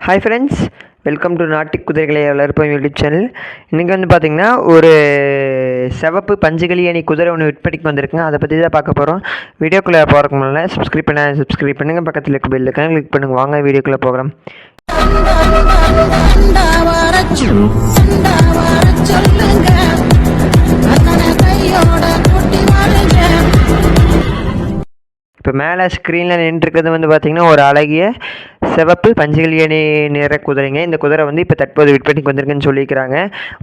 Hi friends, welcome to நாட்டு குதிரைகளை வளர்ப்போம் யூடியூப் சேனல். இன்றைக்கி வந்து பார்த்திங்கன்னா ஒரு சிவப்பு பஞ்சகிளி அணி குதிரை ஒன்று விற்பனைக்கு வந்திருக்குங்க. அதை பற்றி தான் பார்க்க போகிறோம். வீடியோக்குள்ளே போகிறதுக்கு முன்னால் சப்ஸ்கிரைப் பண்ணுங்கள், பக்கத்தில் இருக்க பெல் ஐகானை கிளிக் பண்ணுங்கள். வாங்க வீடியோக்குள்ளே போகிறோம். இப்போ மேலே ஸ்க்ரீனில் நின்றுருக்கிறது வந்து பார்த்திங்கன்னா ஒரு அழகிய சிவப்பு பஞ்சகிளி அணி நிற குதிரைங்க. இந்த குதிரை வந்து இப்போ தற்போது விற்பனைக்கு வந்திருக்குன்னு சொல்லிக்கிறாங்க.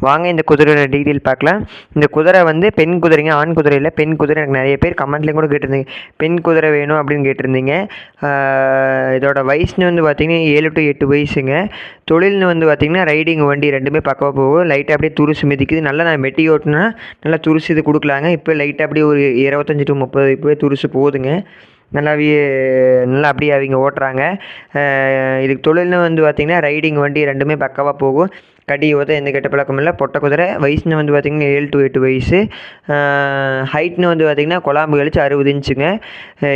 வாங்க இந்த குதிரையோட டீட்டெயில் பார்க்கலாம். இந்த குதிரை வந்து பெண் குதிரைங்க, ஆண் குதிரை இல்லை, பெண் குதிரை. எனக்கு நிறைய பேர் கமெண்ட்லேயும் கூட கேட்டிருந்தீங்க பெண் குதிரை வேணும் அப்படின்னு கேட்டிருந்தீங்க. இதோட வயசுன்னு வந்து பார்த்திங்கன்னா 7 to 8 வயசுங்க. தொழில்னு வந்து பார்த்திங்கன்னா ரைடிங் வண்டி ரெண்டுமே பக்கமாக போகும். லைட்டாக அப்படியே துருசு மிதிக்குது. நல்லா நான் மெட்டி ஓட்டுனா நல்லா துருசு இது கொடுக்கலாங்க. இப்போ லைட்டாக அப்படியே ஒரு 25 to 30 இப்போவே துருசு போகுதுங்க. நல்லா அப்படியே அவங்க ஓட்டுறாங்க. இதுக்கு தொழில்னு வந்து பார்த்திங்கன்னா ரைடிங் வண்டி ரெண்டுமே பக்காவாக போகும். கடி ஓத எந்த கெட்ட பழக்கம் இல்லை. பொட்டை குதிரை. வயசுன்னு வந்து பார்த்திங்கன்னா 7 to 8 வயசு. ஹைட்னு வந்து பார்த்திங்கன்னா கொலாம்பு கழிச்சு 60 இன்ச்சுங்க.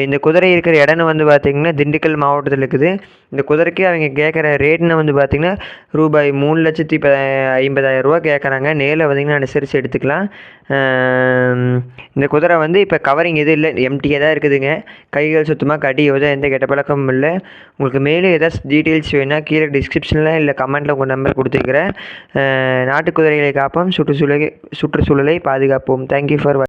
இந்த குதிரை இருக்கிற இடம்னு வந்து பார்த்திங்கன்னா திண்டுக்கல் மாவட்டத்தில் இருக்குது. இந்த குதிரைக்கு அவங்க கேட்குற ரேட்னு வந்து பார்த்திங்கன்னா ரூபாய் 3,50,000 கேட்குறாங்க. நேரில் பார்த்திங்கன்னா அனுசரித்து எடுத்துக்கலாம். இந்த குதிரை வந்து இப்போ கவரிங் எதுவும் இல்லை, எம்டியாக தான் இருக்குதுங்க. கைகள் சுத்தமாக கடி ஓத எந்த கெட்ட பழக்கமும் இல்லை. உங்களுக்கு மேலும் ஏதாச்சும் டீட்டெயில்ஸ் வேணுன்னா கீழே டிஸ்கிரிப்ஷனில் இல்லை கமெண்ட்டில் உங்கள் நம்பர் கொடுத்துருக்குறேன். நாட்டு குதிரைகளை காப்போம், சுற்றுச்சூழலை பாதுகாப்போம். Thank you for